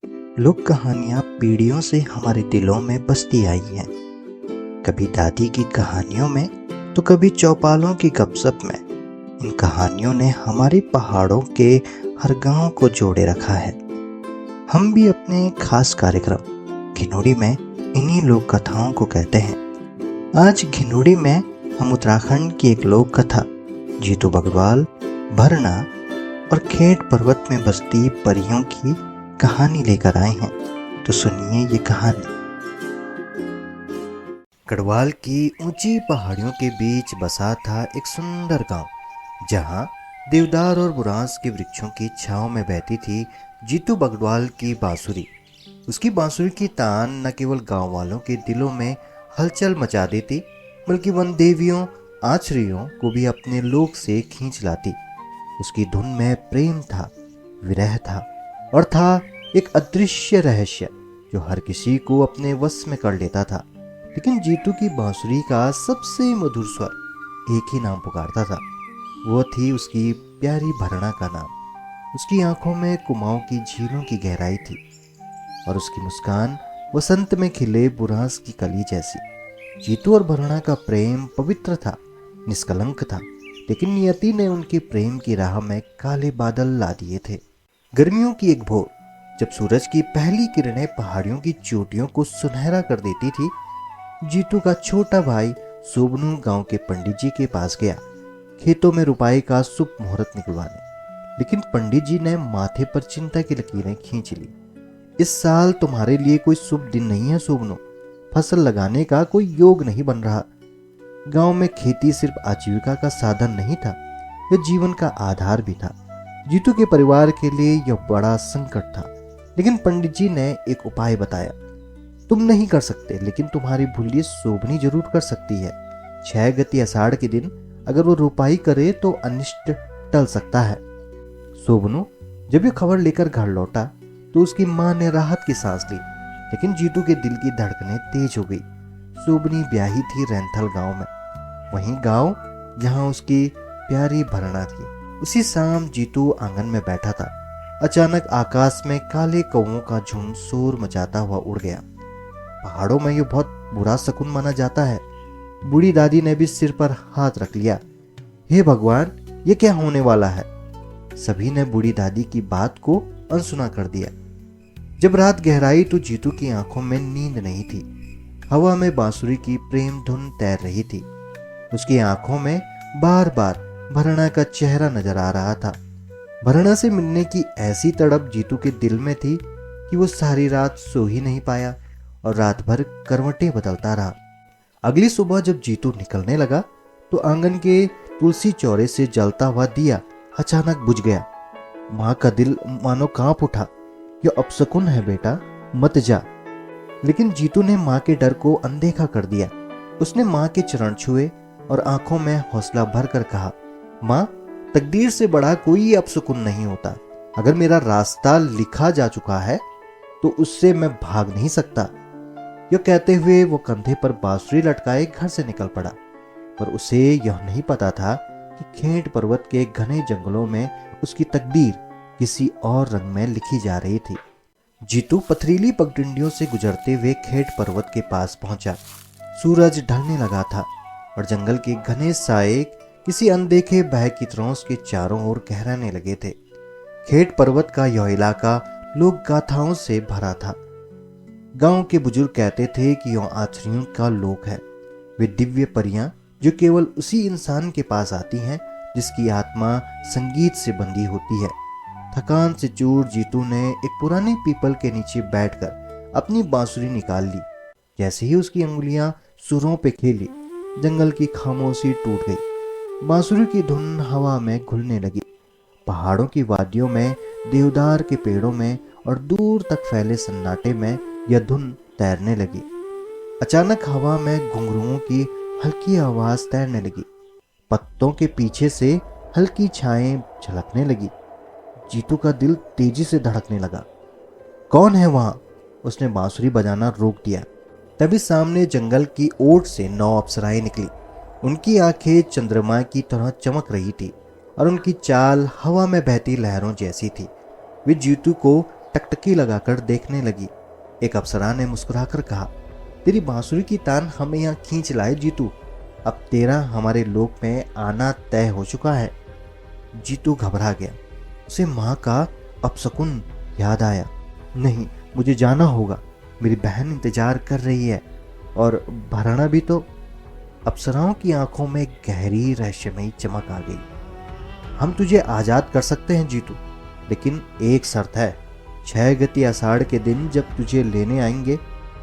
लोक कहानियाँ पीढ़ियों से हमारे दिलों में बसती आई हैं। कभी दादी की कहानियों में तो कभी चौपालों की गपशप में। इन कहानियों ने हमारे पहाड़ों के हर गांव को जोड़े रखा है। हम भी अपने खास कार्यक्रम घिनोड़ी में इन्हीं लोक कथाओं को कहते हैं। आज घिनोड़ी में हम उत्तराखंड की एक लोक कथा जीतू बगड़वाल, भरना और खेट पर्वत में बसती परियों की कहानी लेकर आए हैं। तो सुनिए ये कहानी। गढ़वाल की ऊंची पहाड़ियों के बीच बसा था एक सुंदर गांव, जहां देवदार और बुरांस के वृक्षों की छांव में बहती थी जीतू बगड़वाल की बांसुरी। उसकी बांसुरी की तान न केवल गांव वालों के दिलों में हलचल मचा देती, बल्कि वन देवियों आचरियों को भी अपने लोक से खींच लाती। उसकी धुन में प्रेम था, विरह था और था एक अदृश्य रहस्य जो हर किसी को अपने वश में कर लेता था। लेकिन जीतू की बांसुरी का सबसे मधुर स्वर एक ही नाम पुकारता था। वो थी उसकी प्यारी भरना का नाम। उसकी आंखों में कुमाऊं की झीलों की गहराई थी और उसकी मुस्कान वसंत में खिले बुरांस की कली जैसी। जीतू और भरना का प्रेम पवित्र था, निष्कलंक था, लेकिन नियति ने उनके प्रेम की राह में काले बादल ला दिए थे। गर्मियों की एक भोर, जब सूरज की पहली किरणें पहाड़ियों की चोटियों को सुनहरा कर देती थी, जीतू का छोटा भाई सोबनू गांव के पंडित जी के पास गया, खेतों में रुपाई का शुभ मुहूर्त निकलवाने। लेकिन पंडित जी ने माथे पर चिंता की लकीरें खींच ली। इस साल तुम्हारे लिए कोई शुभ दिन नहीं है सोबनू। फसल लगाने का कोई योग नहीं बन रहा। गांव में खेती सिर्फ आजीविका का साधन नहीं था, यह जीवन का आधार भी था। जीतू के परिवार के लिए यह बड़ा संकट था। लेकिन पंडित जी ने एक उपाय बताया। तुम नहीं कर सकते, लेकिन तुम्हारी भुल्ली शोभनी जरूर कर सकती है। 6 गति आषाढ़ के दिन अगर वो रुपाई करे तो अनिष्ट टल सकता है। शोभनू जब ये खबर लेकर घर लौटा तो उसकी मां ने राहत की सांस ली। लेकिन जीतू के दिल की धड़कनें तेज हो गई। शोभनी ब्याही थी रैंथल गांव में, वहीं गांव जहां उसकी प्यारी भरना थी। उसी शाम जीतू आंगन में बैठा था। अचानक आकाश में काले कौवों का झुंड शोर मचाता हुआ उड़ गया। पहाड़ों में यह बहुत बुरा शकुन माना जाता है। बूढ़ी दादी ने भी सिर पर हाथ रख लिया। हे भगवान, ये क्या होने वाला है? सभी ने बूढ़ी दादी की बात को अनसुना कर दिया। जब रात गहराई तो जीतू की आंखों में नींद नहीं थी। हवा में बांसुरी की प्रेम धुन तैर रही थी। उसकी आंखों में बार बार भरना का चेहरा नजर आ रहा था। भरना से मिलने की ऐसी तड़प जीतू के दिल में थी कि वो सारी रात सो ही नहीं पाया और रात भर करवटें बदलता रहा। अगली सुबह जब जीतू निकलने लगा तो आंगन के तुलसी चौरे से जलता हुआ दिया अचानक बुझ गया। माँ का दिल मानो कांप उठा। यह अपशकुन है बेटा, मत जा। लेकिन जीतू ने माँ के डर को अनदेखा कर दिया। उसने माँ के चरण छुए और आंखों में हौसला भर कर कहा, माँ, तकदीर से बड़ा कोई अपशकुन नहीं होता। अगर मेरा रास्ता लिखा जा चुका है तो उससे मैं भाग नहीं सकता। यह कहते हुए वो कंधे पर बांसुरी लटकाए घर से निकल पड़ा। पर उसे यह नहीं पता था कि खेट पर्वत के घने जंगलों में उसकी तकदीर किसी और रंग में लिखी जा रही थी। जीतू पथरीली पगडंडियों से गुजरते हुए खेट पर्वत के पास पहुंचा। सूरज ढलने लगा था और जंगल के घने साए किसी अनदेखे भय की तरह उसके चारों ओर गहराने लगे थे। खेट पर्वत का यह इलाका लोक गाथाओं से भरा था। गांव के बुजुर्ग कहते थे कि यह आचरियों का लोक है। वे दिव्य परियां जो केवल उसी इंसान के पास आती हैं जिसकी आत्मा संगीत से बंधी होती है। थकान से चूर जीतू ने एक पुराने पीपल के नीचे बैठकर अपनी बांसुरी निकाल ली। जैसे ही उसकी अंगुलियां सुरों पे खेली, जंगल की खामोशी टूट गई। बांसुरी की धुन हवा में घुलने लगी। पहाड़ों की वादियों में, देवदार के पेड़ों में और दूर तक फैले सन्नाटे में यह धुन तैरने लगी। अचानक हवा में घुंघरुओं की हल्की आवाज तैरने लगी। पत्तों के पीछे से हल्की छाएं झलकने लगी। जीतू का दिल तेजी से धड़कने लगा। कौन है वहां? उसने बांसुरी बजाना रोक दिया। तभी सामने जंगल की ओट से 9 अप्सराएं निकली। उनकी आंखें चंद्रमा की तरह चमक रही थी और उनकी चाल हवा में बहती लहरों जैसी थी। वे जीतू को टकटकी लगाकर देखने लगी। एक अप्सरा ने मुस्कुराकर कहा, तेरी बांसुरी की तान हमें यहाँ खींच लाए जीतू। अब तेरा हमारे लोक में आना तय हो चुका है। जीतू घबरा गया। उसे माँ का अपशकुन याद आया। नहीं, मुझे जाना होगा, मेरी बहन इंतजार कर रही है। और भराना भी तो। अप्सराओं की आंखों में गहरी रहस्यमयी चमक आ गई। हम तुझे आजाद कर सकते हैं जीतू, लेकिन एक शर्त है। 6 गति आषाढ़ के दिन जब तुझे लेने आएंगे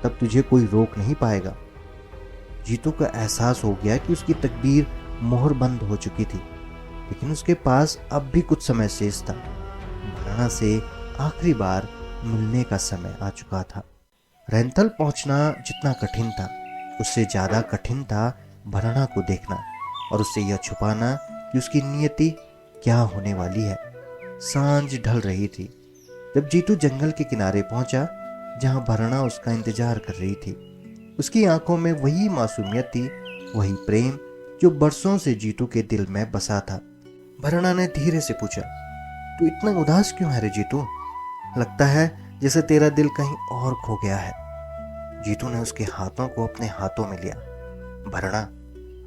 तब तुझे कोई रोक नहीं पाएगा। जीतू को एहसास हो गया कि उसकी तकदीर मोहर बंद हो चुकी थी, लेकिन उसके पास अब भी कुछ समय शेष था। भराना से आखिरी बार मिलने का समय आ चुका था। रैंथल पहुंचना जितना कठिन था, उससे ज्यादा कठिन था भराना को देखना और उससे यह छुपाना कि उसकी नियति क्या होने वाली है। सांझ ढल रही थी जब जीतू जंगल के किनारे पहुंचा जहां भराना उसका इंतजार कर रही थी। उसकी आंखों में वही मासूमियत थी, वही प्रेम जो बरसों से जीतू के दिल में बसा था। भराना ने धीरे से पूछा, तू इतना उदास क्यों है रे जीतू? लगता है जैसे तेरा दिल कहीं और खो गया है। जीतू ने उसके हाथों को अपने हाथों में लिया। भराना,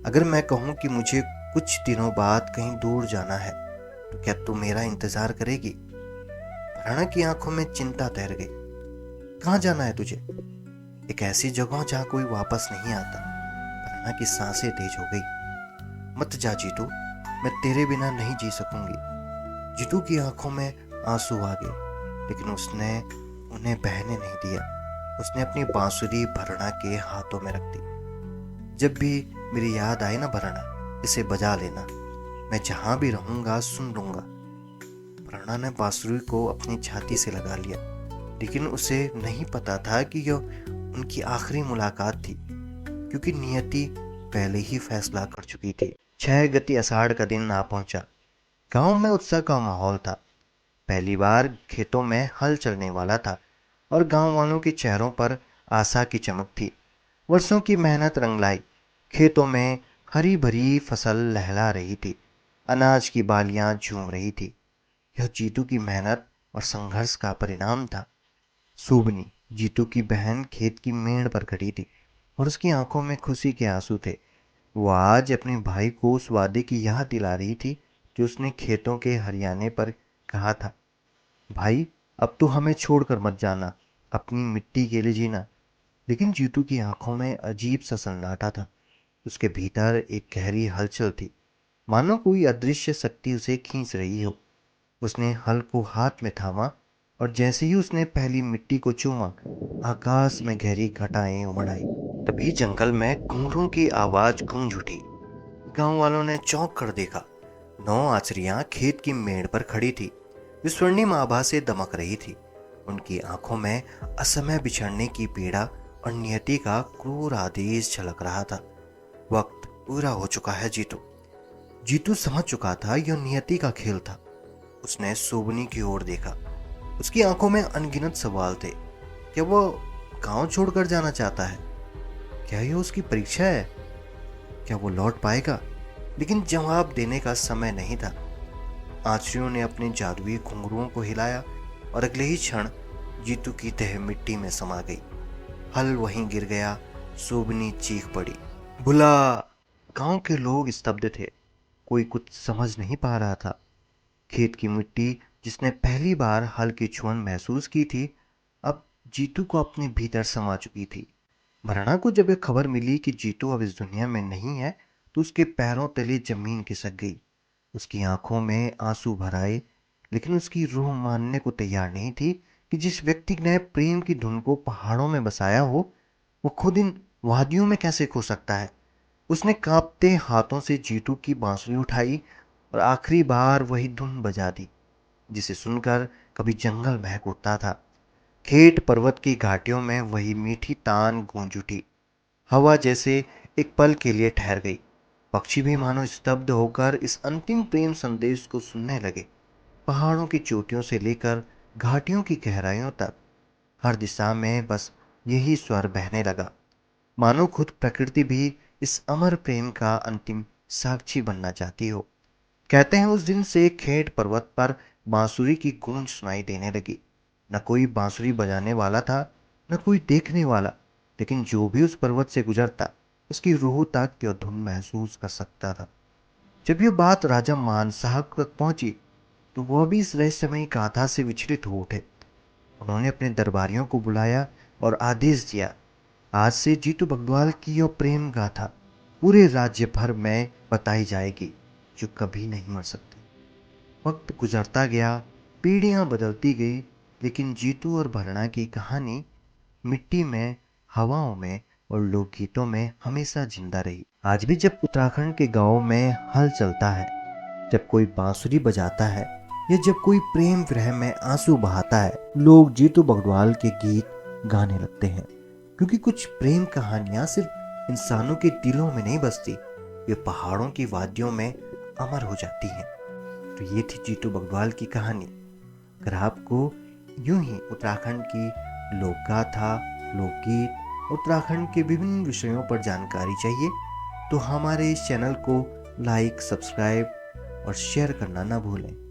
अगर मैं कहूं कि मुझे कुछ दिनों बाद कहीं दूर जाना है तो क्या तू मेरा इंतजार करेगी? भराना की आंखों में चिंता तैर गई। कहाँ जाना है तुझे? एक ऐसी जगह जहां कोई वापस नहीं आता। भराना की सांसें तेज हो गई। मत जा जीतू, मैं तेरे बिना नहीं जी सकूंगी। जीतू की आंखों में आंसू आ गए, लेकिन उसने उन्हें बहने नहीं दिया। उसने अपनी बांसुरी भराना के हाथों में रख दी। जब भी मेरी याद आए ना भराना, इसे बजा लेना, मैं जहां भी रहूंगा सुन लूंगा। भराना ने बांसुरी को अपनी छाती से लगा लिया, लेकिन उसे नहीं पता था कि यह उनकी आखिरी मुलाकात थी, क्योंकि नियति पहले ही फैसला कर चुकी थी। 6 गति आषाढ़ का दिन आ पहुंचा। गांव में उत्सव का माहौल था। पहली बार खेतों में हल चलने वाला था और गांव वालों के चेहरों पर आशा की चमक थी। वर्षों की मेहनत रंग लाई। खेतों में हरी भरी फसल लहला रही थी। अनाज की बालियां झूम रही थी। यह जीतू की मेहनत और संघर्ष का परिणाम था। सूबनी, जीतू की बहन, खेत की मेड़ पर खड़ी थी और उसकी आंखों में खुशी के आंसू थे। वो आज अपने भाई को उस वादे की याद दिला रही थी जो उसने खेतों के हरियाने पर कहा था। भाई, अब तो हमें छोड़कर मत जाना, अपनी मिट्टी के लिए जीना। लेकिन जीतू की आंखों में अजीब सा सन्नाटा था। उसके भीतर एक गहरी हलचल थी, मानो कोई अदृश्य शक्ति उसे खींच रही हो। उसने हल को हाथ में थामा और जैसे ही उसने पहली मिट्टी को चूमा, आकाश में गहरी घटाएं उमड़ आई। तभी जंगल में घुंघरू की आवाज गूंज उठी। गांव वालों ने चौंक कर देखा। 9 आचरियां खेत की मेड़ पर खड़ी थी, जो स्वर्णिम आभा से दमक रही थी। उनकी आंखों में असमय बिछड़ने की पीड़ा और नियति का क्रूर आदेश झलक रहा था। वक्त पूरा हो चुका है जीतू। जीतू समझ चुका था यह नियति का खेल था। उसने सोबनी की ओर देखा। उसकी आंखों में अनगिनत सवाल थे। क्या वो गांव छोड़कर जाना चाहता है? क्या यह उसकी परीक्षा है? क्या वो लौट पाएगा? लेकिन जवाब देने का समय नहीं था। आचरियों ने अपने जादुई घुंघरुओं को हिलाया और अगले ही क्षण जीतू की तह मिट्टी में समा गई। हल वहीं गिर गया। सोबनी चीख पड़ी, बुला! गांव के लोग स्तब्ध थे। कोई कुछ समझ नहीं पा रहा था। खेत की मिट्टी, जिसने पहली बार हल की छुअन महसूस की थी, अब जीतू को अपने भीतर समा चुकी थी। भरणा को जब यह खबर मिली कि जीतू अब इस दुनिया में नहीं है, तो उसके पैरों तले जमीन खिसक गई। उसकी आंखों में आंसू भर आए, लेकिन उसकी रूह मानने को तैयार नहीं थी कि जिस व्यक्ति ने प्रेम की धुन को पहाड़ों में बसाया हो, वो खुद इन वादियों में कैसे खो सकता है। उसने कांपते हाथों से जीतू की बांसुरी उठाई और आखिरी बार वही धुन बजा दी, जिसे सुनकर कभी जंगल महक उठता था। खेत पर्वत की घाटियों में वही मीठी तान गूंज उठी। हवा जैसे एक पल के लिए ठहर गई। पक्षी भी मानो स्तब्ध होकर इस अंतिम प्रेम संदेश को सुनने लगे। पहाड़ों की चोटियों से लेकर घाटियों की गहराइयों तक हर दिशा में बस यही स्वर बहने लगा, मानो खुद प्रकृति भी इस अमर प्रेम का अंतिम साक्षी बनना चाहती हो। कहते हैं उस दिन से खेत पर्वत पर बांसुरी की गूंज सुनाई देने लगी। न कोई बांसुरी बजाने वाला था, न कोई देखने वाला, लेकिन जो भी उस पर्वत से गुजरता उसकी रूह तक की धुन महसूस कर सकता था। जब ये बात राजा मानसाह तक पहुंची तो वह भी इस रहस्यमयी गाथा से विचलित हो उठे। उन्होंने अपने दरबारियों को बुलाया और आदेश दिया, आज से जीतू बगद्वाल की यह प्रेम गाथा पूरे राज्य भर में बताई जाएगी, जो कभी नहीं मर सकती। वक्त गुजरता गया, पीढ़ियां बदलती गई, लेकिन जीतू और भरना की कहानी मिट्टी में, हवाओं में और लोकगीतों में हमेशा जिंदा रही। आज भी जब उत्तराखंड के गांवों में हल चलता है, जब कोई बांसुरी बजाता है या जब कोई प्रेम विरह में आंसू बहाता है, लोग जीतू बगद्वाल के गीत गाने लगते हैं। क्योंकि कुछ प्रेम कहानियां सिर्फ इंसानों के दिलों में नहीं बसती, ये पहाड़ों की वादियों में अमर हो जाती हैं। तो ये थी जीतू बगद्वाल की कहानी। अगर आपको यूं ही उत्तराखंड की लोक गाथा, लोकगीत, उत्तराखंड के विभिन्न विषयों पर जानकारी चाहिए तो हमारे इस चैनल को लाइक, सब्सक्राइब और शेयर करना ना भूलें।